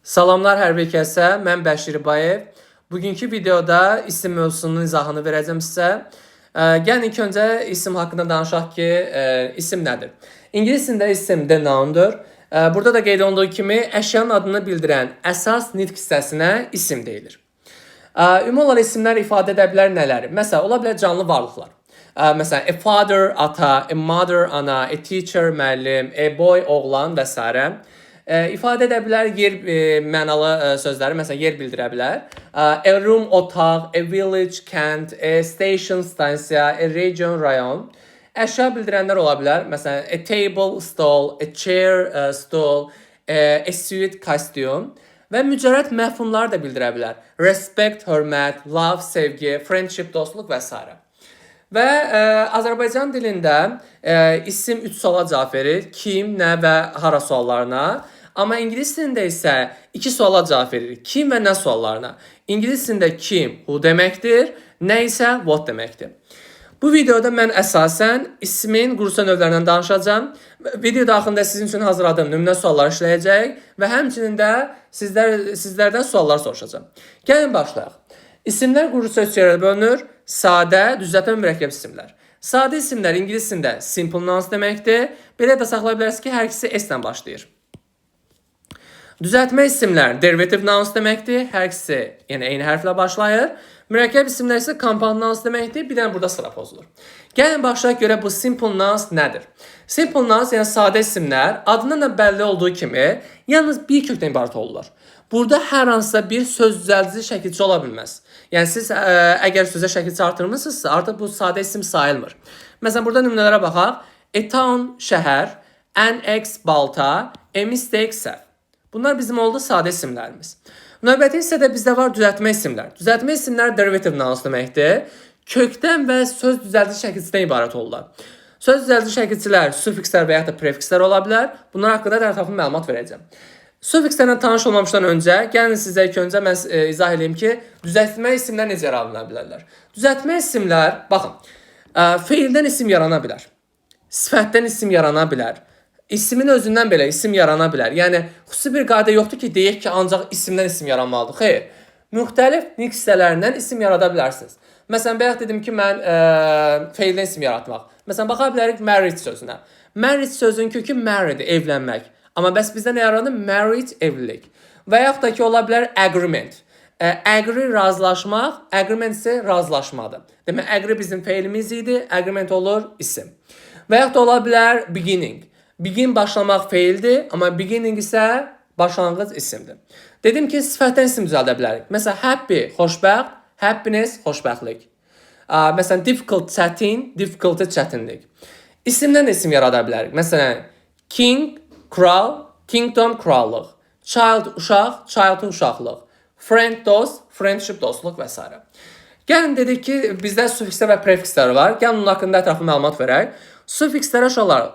Salamlar hər bir kəsə, mən Bəşir Bayev. Bugünkü videoda isim mövzusunun izahını verəcəm sizə. Gəlin ilk öncə isim haqqında danışaq ki, isim nədir? İngilis dilində isim the noundur. Burada da qeyd olunduğu kimi əşyanın adını bildirən əsas nitq hissəsinə isim deyilir. Ümumi olaraq isimlər ifadə edə bilər nələri? Məsələn, ola bilər canlı varlıqlar. Məsələn, a father, ata, a mother, ana, a teacher, müəllim, a boy, oğlan və s. İfadə edə bilər yer mənalı sözləri, məsələn, yer bildirə bilər. A room, otaq, a village, kənd, a station, stansiya, a region, rayon. Əşya bildirənlər ola bilər. Məsələn, a table, stol, a chair, stool, a suit, kostyum. Və mücərrəd məfhumları da bildirə bilər. Respect, hörmət, love, sevgi, friendship, dostluq və s. Və Azərbaycan dilində isim 3 suala cavab verir. Kim, nə və hara suallarına. Amma ingilis dilində isə 2 suala cavab verir. Kim və nə suallarına. İngilis dilində kim, who deməkdir, nə isə what deməkdir. Bu videoda mən əsasən ismin qurusu növlərindən danışacağım. Video daxilində sizin üçün hazırladığım nümunə suallar işləyəcək və həmçinin də sizlərdən suallar soruşacağım. Gəlin başlayaq. İsimlər qurusu ölçülərə bölünür. Sadə, düzəltmə mürəkkəb isimlər. Sadə isimlər ingilis dilində simple nouns deməkdir. Belə də saxlaya bilərsiniz ki, hər ikisi S ilə başlayır. Düzəltmə isimlər derivative nouns deməkdir. Hər ikisi eyni hərflə başlayır. Mürəkkəb isimlər isə compound nouns deməkdir. Bir dənə burada sıra pozulur. Gəlin başlayaq görə bu simple nouns nədir? Simple nouns yəni sadə isimlər adından da bəlli olduğu kimi yalnız bir kökdən ibarət olurlar. Burada hər hansısa bir söz düzəldici şəkilçi ola bilməz. Yəni siz əgər sözə şəkilçi artırmısınızsa, artıq bu sadə isim sayılmır. Məsələn, burada nümunələrə baxaq. A town şəhər, an ex balta, a mistake səhv. Bunlar bizim oldu sadə isimlərimiz. Növbəti hissədə bizdə var düzəltmə isimlər. Düzəltmə isimlər derivative nouns deməkdir. Kökdən və söz düzəldici şəkilçidən ibarət olurlar. Söz düzəldici şəkilçilər sufikslər və ya da prefikslər ola bilər. Bunlar haqqında da ətraflı məlumat verəcəm. Sufikslərlə tanış olmamışdan öncə, gəlin sizə ilk öncə mən izah edeyim ki, düzəltmə isimlər necə yarana bilərlər. Düzəltmə isimlər, baxın, feildən isim yarana bilər. Sifətdən isim yarana bilər. İsmin özündən belə isim yarana bilər. Yəni, xüsusi bir qayda yoxdur ki, deyək ki, ancaq isimdən isim yaranmalıdır. Xeyr, müxtəlif nitq hissələrindən isim yarada bilərsiniz. Məsələn, bayaq dedim ki, mən feildən isim yaratmaq. Məsələn, baxa bilərik married sözünə. Married sözün kökü married, evlənmək. Amma bəs bizdə nə yaranır? Married, evlilik. Və yaxud da ki, ola bilər agreement. Agree, razılaşmaq, agreement isə razılaşmadır. Demək, agree bizim feilimiz idi, agreement olur isim. Və yaxud da ola bilər beginning. Begin başlamaq feildir, amma beginning isə başlanğıc isimdir. Dedim ki, sifətdən isim düzəldə bilərik. Məsələn, happy, xoşbəxt, happiness, xoşbəxtlik. Məsələn, difficult, çətin, difficulty, çətinlik. İsimdən isim yarada bilərik. Məsələn, king, kral, kingdom, krallıq. Child, uşaq, childhood, uşaqlıq. Friend, dost, friendship, dostluq və s. Gəlin dedik ki, bizdə sufikslər və prefikslər var. Gəlin bunun haqqında ətraflı məlumat verək. Sufikslərə uşaqlar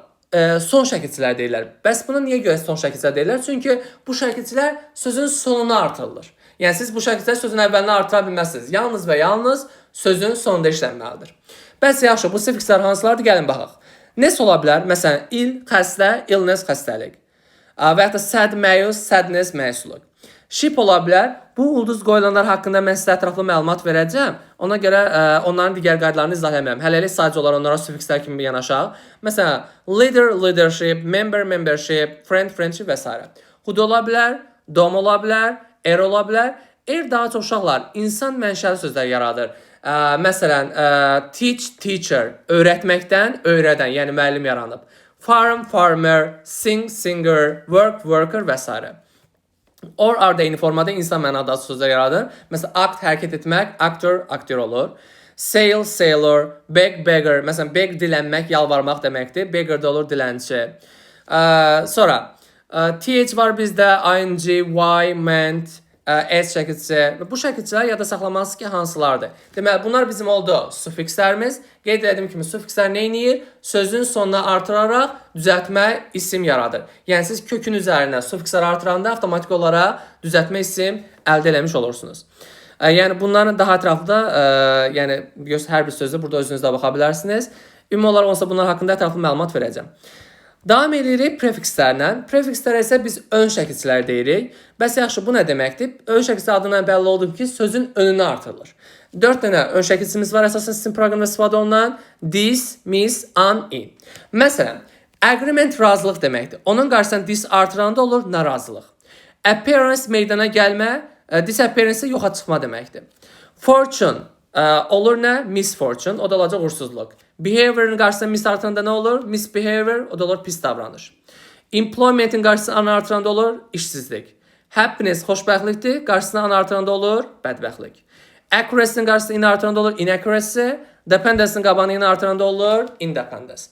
son şəkilçilər deyirlər. Bəs buna niyə görə son şəkilçilər deyirlər? Çünki bu şəkilçilər sözün sonuna artırılır. Yəni siz bu şəkilçilər sözün əvvəlinə artıra bilməzsiniz. Yalnız və yalnız sözün sonunda işlənməlidir. Bəs yaxşı, bu sufikslər hansılardır? Gəlin baxaq. Nes ola bilər? Məsələn, il, xəstə, illness, xəstəlik. Və ya da sad, məyus, sadness, məyusluk. Ship ola bilər. Bu ulduz qoyulanlar haqqında mən sizə ətraflı məlumat verəcəm. Ona görə onların digər qaydalarını izah etməyəm. Hələlik sadəcə olaraq onlara sufikslər kimi yanaşaq. Məsələn, leader, leadership, member, membership, friend, friendship və s. Hud ola bilər, dom ola bilər, ola bilər. Daha çox uşaqlar insan mənşəli sözlər yaradır. Məsələn, teach, teacher, öyrətməkdən, öyrədən, yəni müəllim yaranıb. Farm, farmer, sing, singer, work, worker və s. Or, are da eyni formada insan mənada sözlər yaradır. Məsələn, act, hərəkət etmək, actor, aktyor olur. Sail, sailor, beg, beggar. Məsələn, beg dilənmək, yalvarmaq deməkdir. Beggar da olur dilənçi. Sonra, th var bizdə, ing, y, meant, s şəkilçisi və bu şəkilçilər yada saxlamalısınız ki, hansılardır. Deməli, bunlar bizim oldu sufikslərimiz. Qeyd edədiyim kimi, sufikslər nə edir? Sözün sonuna artıraraq düzəltmə isim yaradır. Yəni, siz kökün üzərinə sufikslər artıranda avtomatik olaraq düzəltmə isim əldə eləmiş olursunuz. Yəni, bunların daha ətraflı da, hər bir sözü burada özünüzdə baxa bilərsiniz. Ümumi olaraq olsa bunlar haqqında ətraflı məlumat verəcəm. Davam edirik prefikslərlə. Prefikslərə isə biz ön şəkilçilər deyirik. Bəs yaxşı, bu nə deməkdir? Ön şəkilçi adından bəlli oldu ki, sözün önünü artırılır. 4 dənə ön şəkilçimiz var əsasən sizin proqramda istifadə olunan. This, miss, an, in. Məsələn, agreement razılıq deməkdir. Onun qarşısına this artıranda olur narazılıq. Appearance meydana gəlmə, disappearance yoxa çıxma deməkdir. Fortune olur nə? Misfortune, o da olacaq uğursuzluq. Behavior'ın qarşısına mis artıranda nə olur? Misbehavior, o da olur pis davranış. Employment'in qarşısına an artıranda olur işsizlik. Happiness xoşbəxtlikdir, qarşısına an artıranda olur bədbəxtlik. Accuracy'nin qarşısına in artıranda olur inaccuracy. Dependence'nin qabağına in artıranda olur independence.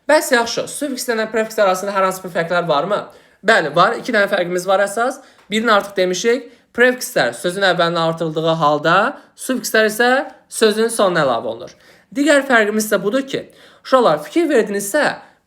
Bəs yaxşı, sufikslərlə prefikslər arasında hər hansı bir fərqlər varmı? Bəli, var. 2 dənə fərqimiz var əsas. Birini artıq demişik. Prefikslər sözün əvvəlinə artırıldığı halda, sufikslər isə sözün sonuna əlavə olunur. Digər fərqimiz isə budur ki, uşaqlar fikir verdinizsə,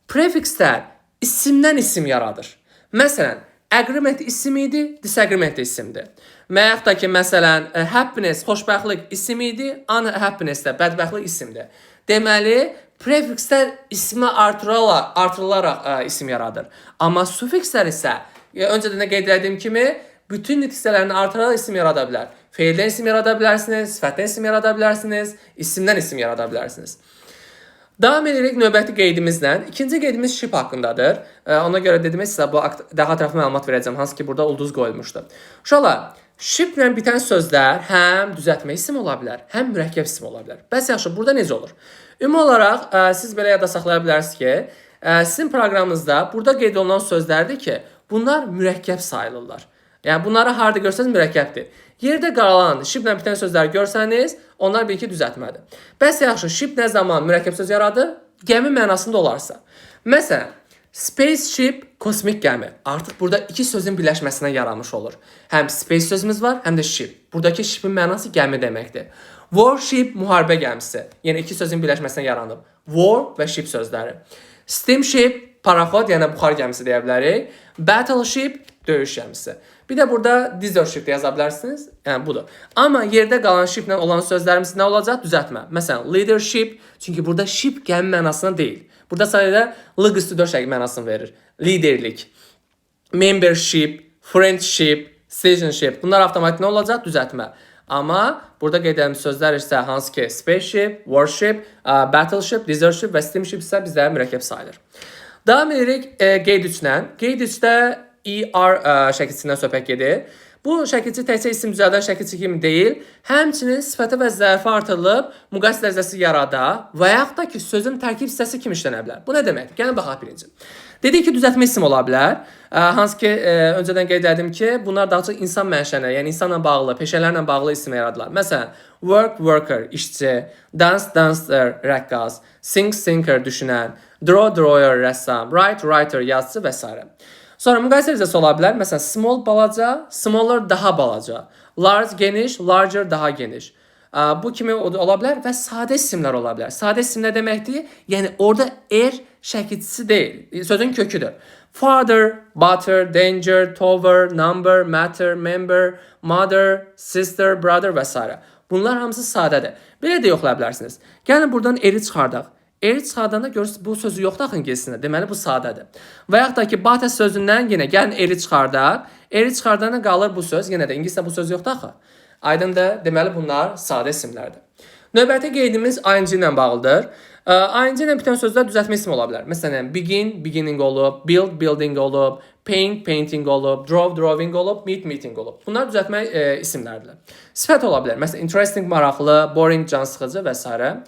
prefikslər isimdən isim yaradır. Məsələn, agreement isim idi, disagreement isimdir. Və yaxud da ki, məsələn, happiness, xoşbəxtlik isim idi, unhappiness də bədbəxtlik isimdir. Deməli, prefikslər ismə artırılaraq isim yaradır. Amma sufikslər isə, öncədən də qeyd etdiyim kimi, bütün nitqsələrini artıraraq isim yarada bilər. Feildən isim yarada bilərsiniz, sifətdən isim yarada bilərsiniz, isimdən isim yarada bilərsiniz. Davam edirik növbəti qeydimizlə. İkinci qeydimiz ship haqqındadır. Ona görə dedim sizə bu daha ətraflı məlumat verəcəm, hansı ki burada ulduz qoyulmuşdu. Uşaqlar, shiplə bitən sözlər həm düzəltmə isim ola bilər, həm mürəkkəb isim ola bilər. Bəs yaxşı, burada necə olur? Ümumi olaraq siz belə yadda saxlaya bilərsiniz ki, sizin proqramınızda burada qeyd olunan sözlərdir ki, bunlar mürəkkəb sayılırlar. Yəni bunları harda görsəniz mürəkkəbdir. Yerdə qalan shiplə bitən sözləri görsəniz, onlar bir iki düzəltmədir. Bəs yaxşı, ship nə zaman mürəkkəb söz yaradır? Gəmi mənasında olarsa. Məsələn, spaceship kosmik gəmi. Artıq burada iki sözün birləşməsinə yaranmış olur. Həm space sözümüz var, həm də ship. Buradakı shipin mənası gəmi deməkdir. Warship müharibə gəmisi. Yəni iki sözün birləşməsinə yaranıb. War və ship sözləri. Steamship paraxod, yəni buxar gəmisi deyə bilərik. Battleship döyüş gəmisi. Bir də burada diesel ship yaza bilərsiniz. Yəni budur. Amma yerdə qalan shiplə olan sözlərimiz nə olacaq? Düzəltmə. Məsələn, leadership, çünki burada ship gəmi mənasına deyil. Burada sadəcə lig üstü 4 şəkil mənasını verir. Liderlik, membership, friendship, citizenship. Bunlar avtomatik nə olacaq? Düzəltmə. Amma burada qeyd edilmiş sözlər isə hansı ki spaceship, warship, battleship, desertship və steamship isə bizdə mürəkkəb sayılır. Davam edirik qeyd 3-lə. Qeyd 3-də ER şəkilçisindən söhbət gedir. Bu şəkilçi təkcə isim düzəldən şəkilçi kimi deyil, həmçinin sifətə və zərfə artırılıb müqayisə dərəcəsi yarada və yaxud da ki, sözün tərkib hissəsi kimi işlənə bilər. Bu nə deməkdir? Gəlin baxaq birinci. Dedik ki, düzəltmə isim ola bilər. Hansı ki, öncədən qeyd etdim ki, bunlar daha çox insan mənşəli, yəni insanla bağlı, peşələrlə bağlı isim yaradılar. Məsələn, work, worker, işçi, dance, dancer, rəqqas, sing, singer, düşünən, draw, drawer, rəssam, write, writer, yazıcı və s. Sonra müqayisə dərəcəsi ola bilər. Məsələn, small balaca, smaller daha balaca, large geniş, larger daha geniş. Bu kimi ola bilər və sadə isimlər ola bilər. Sadə isim nə deməkdir? Yəni orada şəkilçisi deyil, sözün köküdür. Father, butter, danger, tower, number, matter, member, mother, sister, brother və s. Bunlar hamısı sadədir. Belə də yoxlaya bilərsiniz. Gəlin buradan eri çıxardaq. Eri çıxardanda görürsünüz bu sözü yoxdur axı ingiliscəsində. Deməli bu sadədir. Və yaxud da ki butter sözündən yenə gəlin eri çıxardaq. Eri çıxardanda qalır bu söz. Yenə də ingiliscədə bu söz yoxdur axı. Aydındır. Deməli bunlar sadə isimlərdir. Növbəti qeydimiz ing ilə bağlıdır. Ing ilə bitən sözlər düzəltmə ismi ola bilər. Məsələn, begin, beginning olub, build, building olub, paint, painting olub, draw, drawing olub, meet, meeting olub. Bunlar düzəltmə isimlərdir. Sifət ola bilər. Məsələn, interesting, maraqlı, boring, can sıxıcı və s.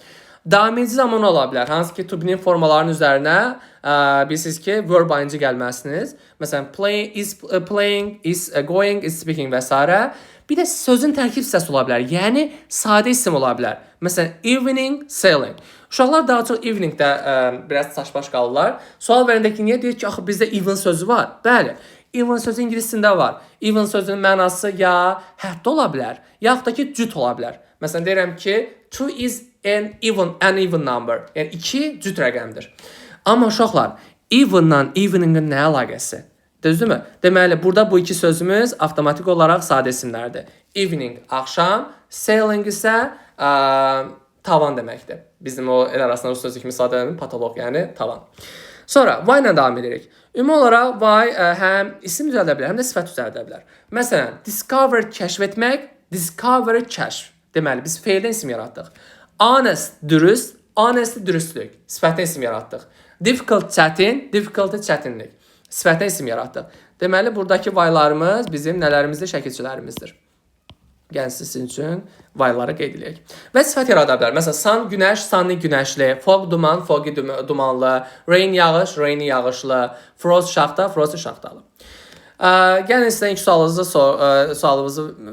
Davam edici zaman ola bilər. Hansı ki, to be formaların üzərinə bilirsiniz ki, verb ing gəlməsiniz. Məsələn, playing, is going, is speaking və s. Bir də sözün tərkib hissəsi ola bilər. Yəni, sadə isim ola bilər. Məsələn, evening, sailing. Uşaqlar daha çox eveningdə biraz saç-baş qalırlar. Sual verəndə ki, niyə deyir ki, axı bizdə even sözü var? Bəli, even sözü ingiliscəsində var. Even sözünün mənası ya hətta ola bilər, yaxud da ki, cüt ola bilər. Məsələn, deyirəm ki, two is an even number. Yəni, 2 cüt rəqəmdir. Amma uşaqlar, evenlə eveningin nə əlaqəsi? Düzdürmü? Deməli, burada bu iki sözümüz avtomatik olaraq sadə isimlərdir. Evening, axşam, sailing isə tavan deməkdir. Bizim o el arasında rus sözü kimi sadələnir, patolog, yəni tavan. Sonra y ilə davam edirik. Ümumi olaraq y həm isim düzəldə bilər, həm də sifət düzəldə bilər. Məsələn, discover kəşf etmək, discover kəşf. Deməli, biz feildən isim yaratdıq. Honest dürüst, honest dürüstlük. Sifətdən isim yaratdıq. Difficult çətin, difficulty çətinlik. Sifətdən isim yaratdıq. Deməli, buradakı y-larımız bizim nələrimizdir? Şəkilçilərimizdir. Gəlin sizin üçün y-ları qeyd edək. Və sifət yarada bilər. Məsələn, sun günəş, sunny günəşli, fog duman, foggy dumanlı, rain yağış, rainy yağışlı, frost şaxta, frosty şaxtalı. Gəlin sizə ilk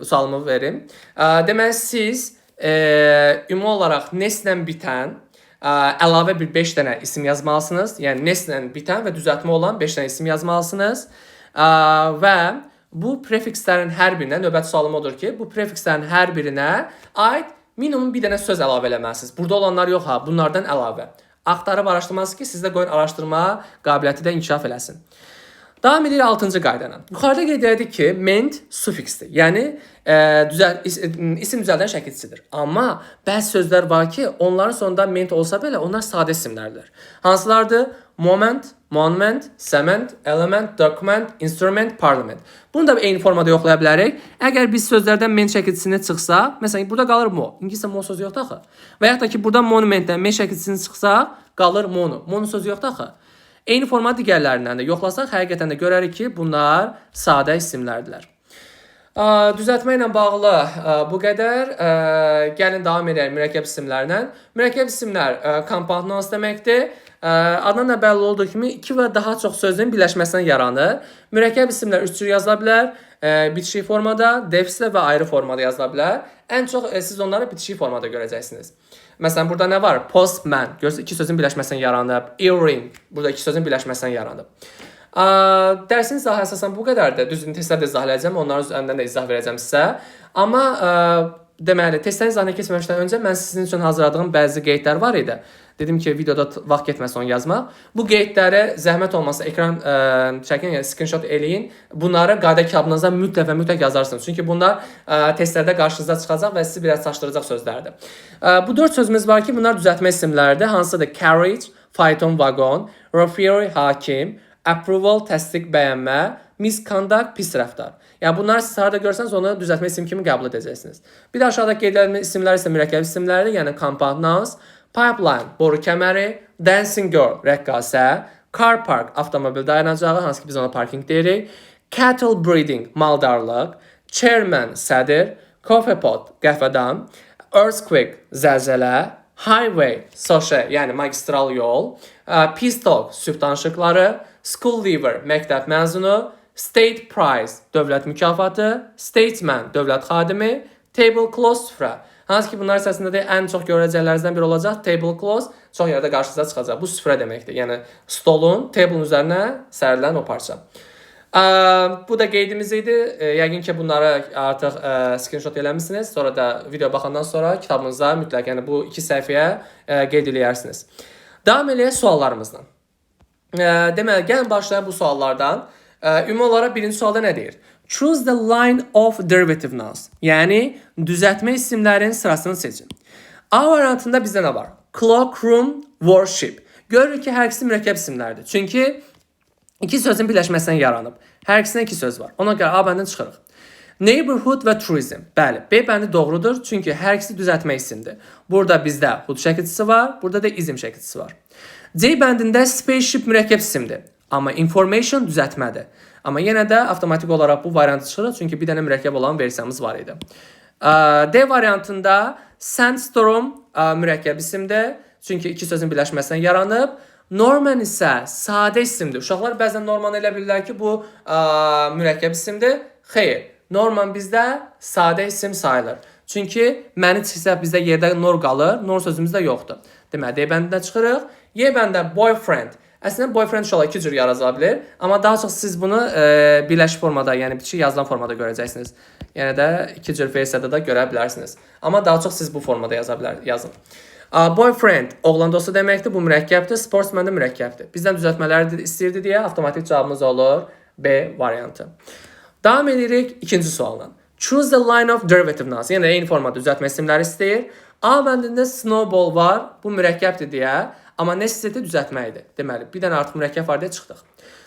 sualımı verim. Deməli, siz ümumi olaraq neslə bitən əlavə bir 5 dənə isim yazmalısınız. Yəni, neslə bitən və düzəltmə olan 5 dənə isim yazmalısınız. Və bu prefikslərin hər birinə, növbəti sualım odur ki, bu prefikslərin hər birinə aid minimum bir dənə söz əlavə eləməlisiniz. Burada olanlar yox ha, bunlardan əlavə. Axtarıb araşdırmalısınız ki, sizdə qoyun araşdırma qabiliyyəti də inkişaf eləsin. Davam edirik 6-cı qaydana. Yuxarıda qeyd edirik ki, ment sufiksdir. Yəni, isim düzəldən şəkilçisidir. Amma bəzi sözlər var ki, onların sonunda ment olsa belə, onlar sadə isimlərdir. Hansılardır? Moment, monument, cement, element, document, instrument, parliament. Bunu da eyni formada yoxlaya bilərik. Əgər biz sözlərdən ment şəkilçisini çıxsa, məsələn, burada qalır mo. İngiliscə mo sözü yoxdur axı. Və yaxud da ki, burada monumentdən ment şəkilçisini çıxsa, qalır mono. Mono sözü yoxdur axı. Eyni format digərlərindən də yoxlasaq, həqiqətən də görərik ki, bunlar sadə isimlərdirlər. Düzəltmə ilə bağlı bu qədər. Gəlin davam edək mürəkkəb isimlərlə. Mürəkkəb isimlər compound nouns deməkdir. Adından da bəlli olduğu kimi 2 və daha çox sözün birləşməsindən yaranır. Mürəkkəb isimlər 3 cür yazıla bilər. Bitişik formada, defislə və ayrı formada yazıla bilər. Ən çox siz onları bitişik formada görəcəksiniz. Məsələn, burada nə var? Postman. Görürsünüz, 2 sözün birləşməsindən yaranıb. Earring. Burada 2 sözün birləşməsindən yaranıb. Dərsin izahı əsasən bu qədərdir. Düzdür, testlər də izah edəcəm. Onların üzərindən də izah verəcəm sizə. Amma deməli, testlərin izahına keçməmişdən öncə mən sizin üçün hazırladığım bəzi qeydlər var idi. Dedim ki, videoda vaxt getməsin onu yazmaq. Bu qeydləri zəhmət olmasa ekran çəkin, yəni screenshot eləyin. Bunları qayda kitabınıza mütləq yazarsınız. Çünki bunlar testlərdə qarşınıza çıxacaq və sizi biraz çaşdıracaq sözlərdir. Bu 4 sözümüz var ki, bunlar düzəltmə isimlərdir. Hansıdır? Carriage, fayton, vagon, referee, hakim, approval, təsdiq, bəyənmə, misconduct, pis rəftar. Yəni bunları siz harada görsəniz onu düzəltmə isim kimi qəbul edəcəksiniz. Bir də aşağıdakı qeyd edilmiş isimlər isə mürəkkəb isimlərdir, yəni compound nouns. Pipeline, boru kəməri, dancing girl, rəqqasə, car park, avtomobil dayanacağı, hansı ki biz ona parking deyirik, cattle breeding, maldarlıq, chairman, sədir, coffee pot, qəhvədan, earthquake, zəlzələ, highway, soşe, yəni magistral yol, peace talk, sülh danışıqları, school leaver, məktəb məzunu, state prize, dövlət mükafatı, statesman, dövlət xadimi, table cloth, süfrə. Hansı ki bunlar əsasında da ən çox görəcəklərinizdən biri olacaq. Table cloth çox yerdə qarşınıza çıxacaq. Bu süfrə deməkdir. Yəni stolun, table'ın üzərinə sərilən o parça. Bu da qeydimiz idi. Yəqin ki bunları artıq screenshot eləmişsiniz. Sonra da video baxandan sonra kitabınıza mütləq yəni bu 2 səhifəyə qeyd eləyərsiniz. Davam eləyək suallarımızla. Deməli, gəlin başlayaq bu suallardan. Ümumi olaraq birinci sualda nə deyir? Choose the line of derivative nouns. Yəni, düzəltmə isimlərin sırasını seçin. A variantında bizdə nə var? Clock, room, worship. Görürük ki, hər ikisi mürəkkəb isimlərdir. Çünki 2 sözün birləşməsindən yaranıb. Hər ikisində 2 söz var. Ona görə A bəndən çıxırıq. Neighborhood və tourism. Bəli, B bəndi doğrudur. Çünki hər ikisi düzəltmə isimdir. Burada bizdə hood şəkilçisi var. Burada da izm şəkilçisi var. C bəndində spaceship mürəkkəb isimdir. Amma information düzəltmədir. Amma yenə də avtomatik olaraq bu variantı çıxırıq. Çünki bir dənə mürəkkəb olan versiyamız var idi. D variantında sandstorm mürəkkəb isimdir. Çünki 2 sözün birləşməsindən yaranıb. Norman isə sadə isimdir. Uşaqlar bəzən Norman elə bilirlər ki, bu mürəkkəb isimdir. Xeyr, Norman bizdə sadə isim sayılır. Çünki məni çıxsa bizdə yerdə nor qalır, nor sözümüzdə yoxdur. Deməli, D bəndində çıxırıq. Y bəndə boyfriend. Əslində boyfriend inşallah 2 cür yazıla bilər, amma daha çox siz bunu birləşik formada, yəni bitişik yazılan formada görəcəksiniz. Yəni də 2 cür versiyada da görə bilərsiniz. Amma daha çox siz bu formada yazın. Boyfriend oğlan dostu deməkdir, bu mürəkkəbdir, sportsman da mürəkkəbdir. Bizdən düzəltmələri istəyirdi deyə avtomatik cavabımız olur B variantı. Davam edirik ikinci sualla. Choose the line of derivative nouns. Yəni eyni formada düzəltmə isimləri istəyir. A bəndində snowball var, bu mürəkkəbdir deyə amma necessity düzəltməkdir. Deməli, bir dənə artıq mürəkkəb var deyə çıxdıq.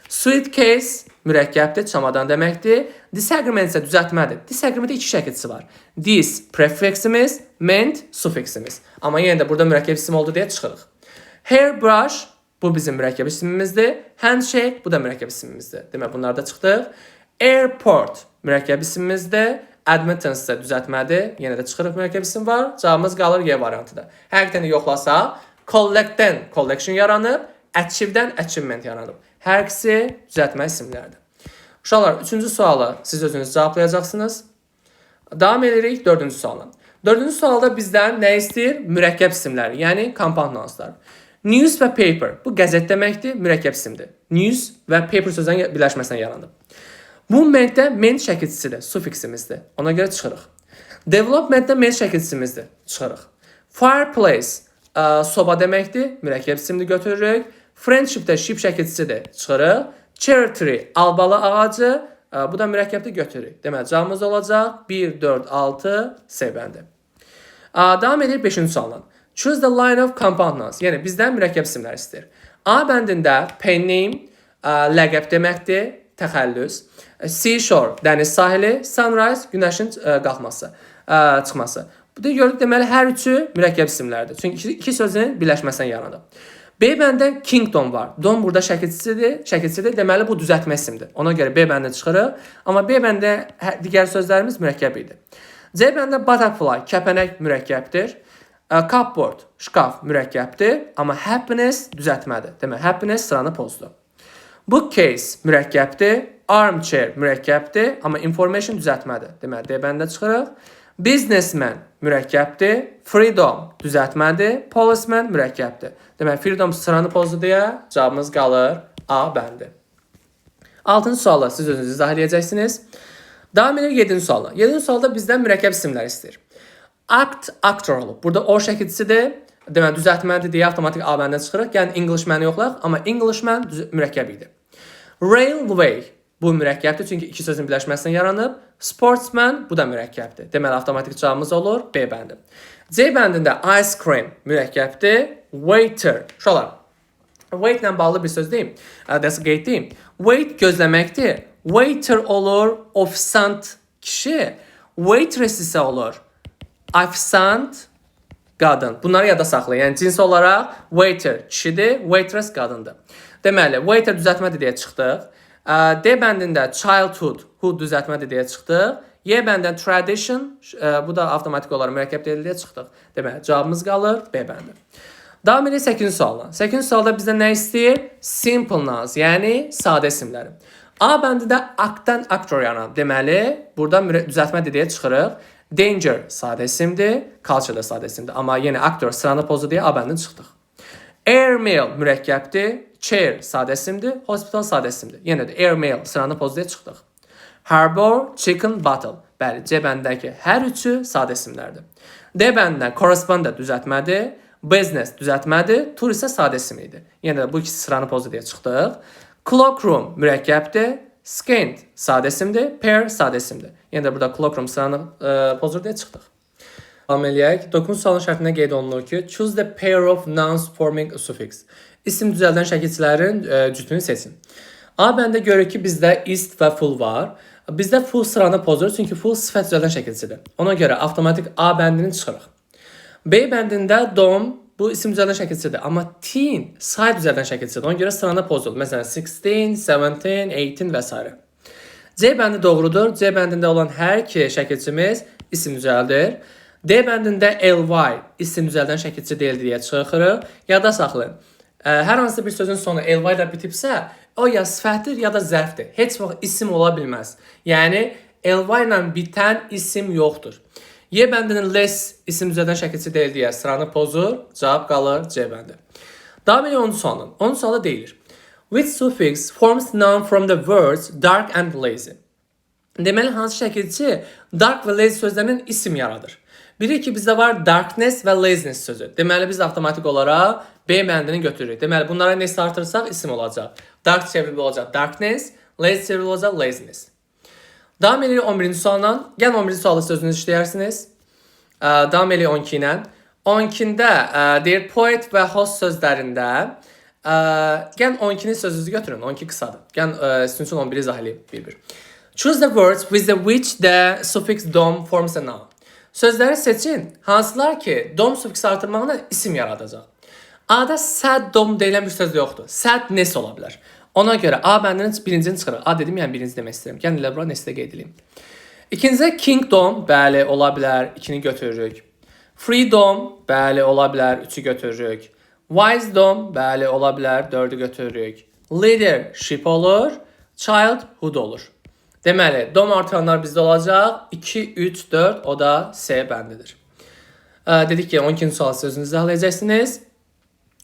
Suitcase mürəkkəbdir, çamadan deməkdir. Disagreement isə düzəltmədir. Disagreement-də iki şəkilçisi var. Dis prefiximiz, ment suffiximiz. Amma yenə də burada mürəkkəb isim oldu deyə çıxırıq. Hairbrush bu bizim mürəkkəb isimimizdir. Handshake bu da mürəkkəb isimimizdir. Demək, bunlarda çıxdıq. Airport mürəkkəb isimimizdir. Admittance isə düzəltmədir. Yenə də çıxırıq mürəkkəb isim var. Cavabımız qalır Y variantıda. Həqiqətən yoxlasaq, collectdən collection yaranıb, achievedən achievement yaranıb. Hər ikisi düzəltmə isimlərdir. Uşaqlar, 3-cü sualı siz özünüz cavablayacaqsınız. Davam edirik 4-cü sualdan. 4-cü sualda bizdən nə istəyir? Mürəkkəb isimləri, yəni compound nounslar. News və paper, bu qəzet deməkdir, mürəkkəb isimdir. News və paper sözlərin birləşməsindən yaranıb. Movementdə ment şəkilçisidir, suffiximizdir. Ona görə çıxırıq. Developmentdə ment şəkilçisimizdir, çıxırıq. Fireplace, soba deməkdir, mürəkkəb isimdir, götürürük. Friendshipdə ship şəkilçisidir, çıxırıq. Cherry tree, albalı ağacı, bu da mürəkkəbdə götürürük. Deməli, cavabımız olacaq 1, 4, 6, C bəndi. Davam edir 5-ci sualdan. Choose the line of compound nouns. Yəni, bizdən mürəkkəb isimlər istəyir. A bəndində pen name, ləqəb deməkdir, təxəllüs. Seashore, dəniz sahili. Sunrise, günəşin qalxması, çıxması. Bu da gördük, deməli, hər üçü mürəkkəb isimlərdir. Çünki iki sözün birləşməsindən yaranıb. B bəndə kingdom var. Dom burada şəkilçidir. Deməli, bu düzəltmə isimdir. Ona görə B bəndə çıxırıq. Amma B bəndə digər sözlərimiz mürəkkəb idi. C bəndə butterfly, kəpənək mürəkkəbdir. Cupboard, şkaf mürəkkəbdir. Amma happiness düzəltmədir. Deməli, happiness sıranı pozdu. Bookcase mürəkkəbdir. Armchair mürəkkəbdir. Amma information düzəltmədir. Deməli, D bəndə çıxırıq. Businessman mürəkkəbdir. Freedom düzəltmədir. Policeman mürəkkəbdir. Deməli, freedom sıranı pozdu deyə cavabımız qalır A bəndi. 6-cı sualla siz özünüz izah edəcəksiniz. Davam edir 7-ci sualla. 7-ci sualda bizdən mürəkkəb isimlər istəyir. Act, actor olub. Burada o şəkilçisidir. Deməli, düzəltmədir deyə avtomatik A bəndən çıxırıq. Yəni, Englishman yoxlayaq, amma Englishman mürəkkəb idi. Railway bu mürəkkəbdir, çünki iki sözün birləşməsindən yaranıb. Sportsman bu da mürəkkəbdir. Deməli, avtomatik cavabımız olur B bəndi. C bəndində ice cream mürəkkəbdir. Waiter. Uşaqlar, wait ilə bağlı bir söz deyim. Qeyd deyim. Wait gözləməkdir. Waiter olur ofisant kişi. Waitress isə olur ofisant qadın. Bunları yada saxlayın. Yəni, cins olaraq waiter kişidir, waitress qadındır. Deməli, waiter düzəltmədir deyə çıxdıq. D bəndində childhood, hood düzəltmədir deyə çıxdıq. Y bəndində tradition, bu da avtomatik olaraq mürəkkəb deyil deyə çıxdıq. Deməli, cavabımız qalır B bəndi. Davam edir 8-ci sualla. 8-ci sualda bizdən nə istəyir? Simple nouns, yəni sadə isimləri. A bəndində actdan actor yaranıb. Deməli, burada düzəltmədir deyə çıxırıq. Danger sadə isimdir, culture da sadə isimdir. Amma yenə actor sıranı pozdu deyə A bəndini çıxdıq. Airmail mürəkkəbdir. Chair sadə isimdir, hospital sadə isimdir. Yenə də airmail sıranı pozdu deyə çıxdıq. Harbor, chicken, bottle. Bəli, C bəndəki hər üçü sadə isimlərdir. D bəndə correspondent düzəltmədir. Business düzəltmədir. Tour isə sadə isim idi. Yenə də bu ikisi sıranı pozdu deyə çıxdıq. Cloakroom mürəkkəbdir. Skint sadə isimdir. Pair sadə isimdir. Yenə də burada cloakroom sıranı pozur deyə çıxdıq. Davam eləyək. 9-cu sualın şərtində qeyd olunur ki, choose the pair of nouns forming a suffix. İsim düzəldən şəkilçilərin cütünü seçin. A bəndə görür ki, bizdə ist və full var. Bizdə full sıranı pozur, çünki full sifət düzəldən şəkilçidir. Ona görə avtomatik A bəndini çıxırıq. B bəndində dom bu isim düzəldən şəkilçidir. Amma teen say düzəldən şəkilçidir. Ona görə sıranı pozulur. Məsələn, 16, 17, 18 və s. C bəndi doğrudur. C bəndində olan hər iki şəkilçimiz isim düzəldir. D bəndində ly isim düzəldən şəkilçi deyil deyə çıxırıq. Yada saxlayın. Hər hansı bir sözün sonu ly ilə bitibsə, o ya sifətdir, ya da zərfdir. Heç vaxt isim ola bilməz. Yəni, ly ilə bitən isim yoxdur. Y bəndinin less isim düzəldən şəkilçi deyil deyə sıranı pozur. Cavab qalır C bəndi. Davam edir 10-cu sualın. 10-cu sualda deyilir. Which suffix forms noun from the words dark and lazy? Deməli, hansı şəkilçi dark və lazy sözlərinin isim yaradır? Biri ki, bizdə var darkness və laziness sözü. Deməli, biz avtomatik olaraq B bəndini götürürük. Deməli, bunlara nəsə artırsaq isim olacaq. Dark çevrilib olacaq darkness, lazy çevrilib olacaq laziness. Davam edirik 11-ci sualdan. Gəlin 11-ci sualı sözünüzü işləyərsiniz. Davam edirik 12 ilə. 12-də deyir poet və host sözlərində gəlin 12-nin sözünüzü götürün. 12 qısadır. Gəlin sizin üçün 11-i izah edeyim bir-bir. Choose the words with the which the suffix dom forms a noun. Sözləri seçin. Hansılar ki dom suffiksi artırmaqla isim yaradacaq. A-da sad dom deyilən bir söz yoxdur. Sad nes ola bilər. Ona görə A bəndinin birincini çıxırıq. A dedim, yəni birinci demək istəyirəm. Gəlin elə bura nesdə qeyd edeyim. İkincə kingdom, bəli, ola bilər. 2-ni götürürük. Freedom, bəli, ola bilər. 3-ü götürürük. Wisdom, bəli, ola bilər. 4-ü götürürük. Leadership olur. Childhood olur. Deməli, dom artıranlar bizdə olacaq. 2, 3, 4, o da C bəndidir. Dedik ki, 12-ci sual sözünüzü izahlayacaqsınız.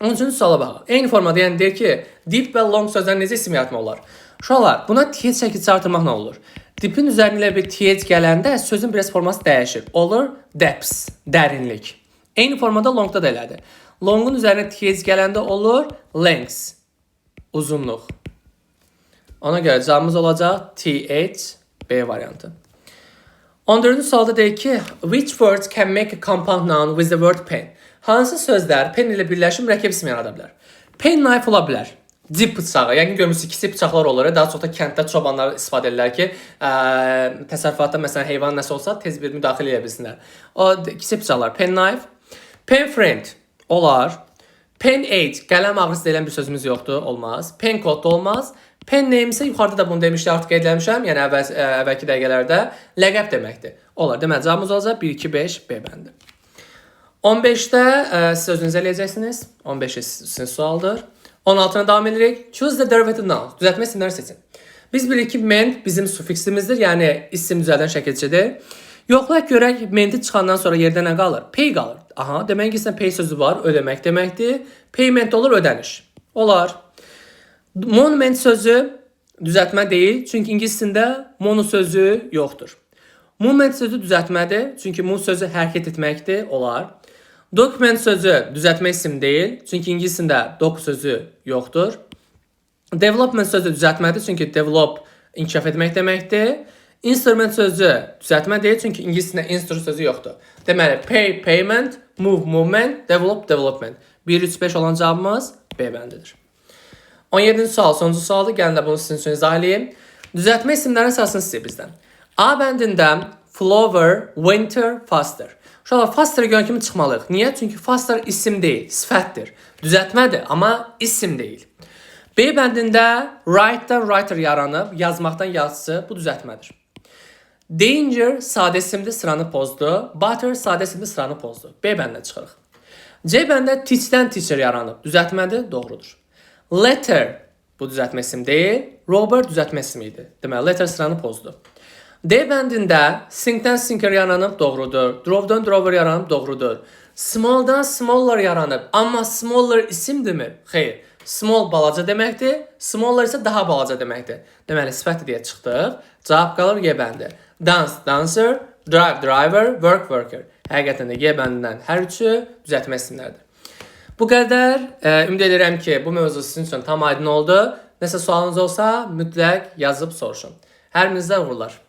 13-cü suala baxın. Eyni formada yəni deyir ki, deep və long sözlər necə isim yaratmaq olar? Uşaqlar, buna TH şəkilçisi artırmaq nə olur? Deep'in üzərinə ilə bir TH gələndə sözün biraz forması dəyişir. Olur depths, dərinlik. Eyni formada longda da elədir. Longun üzərinə TH gələndə olur lengths, uzunluq. Ona görə cavabımız olacaq TH, B variantı. 14-cü sualda deyir ki, which words can make a compound noun with the word pen? Hansı sözlər pen ilə birləşib mürəkkəb isim yarada bilər? Pen knife ola bilər. Dip bıçağı. Yəni görmüsünüz kiçik bıçaqlar olur. Daha çox da kənddə çobanlar istifadə edirlər ki, təsərrüfatda məsələn heyvan nəsə olsa tez bir müdaxilə edə bilsinlər. O kiçik bıçaqlar. Pen knife. Pen friend olar. Pen aid, qələm ağrısı deyilən bir sözümüz yoxdur, olmaz. Pen code da olmaz. Pen name isə yuxarıda da bunu demişdim, artıq qeyd etmişəm. Yəni əvvəlki dəqiqələrdə ləqəb deməkdir. Olar. Deməli cavabımız olacaq 1 2 5 B bəndi. 15-də siz özünüz eləyəcəksiniz. 15 sizin sualdır. 16-na davam edirik. Choose the derivative noun. Düzəltmə isimləri seçin. Biz bilirik ki, ment bizim suffiksimizdir, yəni isim düzəldən şəkilçidir. Yoxlayaq görək, menti çıxandan sonra yerdə nə qalır? Pay qalır. Aha, demək ki, pay sözü var, ödəmək deməkdir. Payment olur, ödəniş. Olar. Monument sözü düzəltmə deyil, çünki ingiliscəsində mono sözü yoxdur. Movement sözü düzəltmədir, çünki move sözü hərəkət etməkdir, olar. Document sözü düzəltmə isim deyil, çünki ingiliscəsində doc sözü yoxdur. Development sözü düzəltmədir, çünki develop inkişaf etmək deməkdir. Instrument sözü düzəltmə deyil, çünki ingiliscəsində instrument sözü yoxdur. Deməli, pay, payment, move, movement, develop, development. 1, 3, 5 olan cavabımız B bəndidir. 17-ci sual, sonuncu sualdır. Gəlin də bunu sizin üçün izah edeyim. Düzəltmə isimlərin əsasını istəyir bizdən. A bəndində flower, winter, faster. Uşaqlar, faster'ı görən kimi çıxmalıyıq. Niyə? Çünki faster isim deyil, sifətdir. Düzəltmədir, amma isim deyil. B bəndində write-dan writer yaranıb, yazmaqdan yazıcı, bu düzəltmədir. Danger sadə isimdir, sıranı pozdu. Butter sadə isimdir, sıranı pozdu. B bəndində çıxırıq. C bəndə teach-dən teacher yaranıb, düzəltmədir, doğrudur. Letter, bu düzəltmə isim deyil. Robert düzəltmə ismi idi. Deməli, letter sıranı pozdu. D bəndində sink-dən sinker yaranıb, doğrudur. Drove-dan drover yaranıb, doğrudur. Small-dan smaller yaranıb, amma smaller isimdirmi? Xeyr. Small balaca deməkdir, smaller isə daha balaca deməkdir. Deməli, sifət deyə çıxdıq. Cavab qalır G bəndi. Dance, dancer, drive, driver, work, worker. Həqiqətən də G bəndindən hər üçü düzəltmə isimlərdir. Bu qədər. Ümid edirəm ki, bu mövzu sizin üçün tam aydın oldu. Nəsə sualınız olsa mütləq yazıb soruşun. Hər birinizə uğurlar.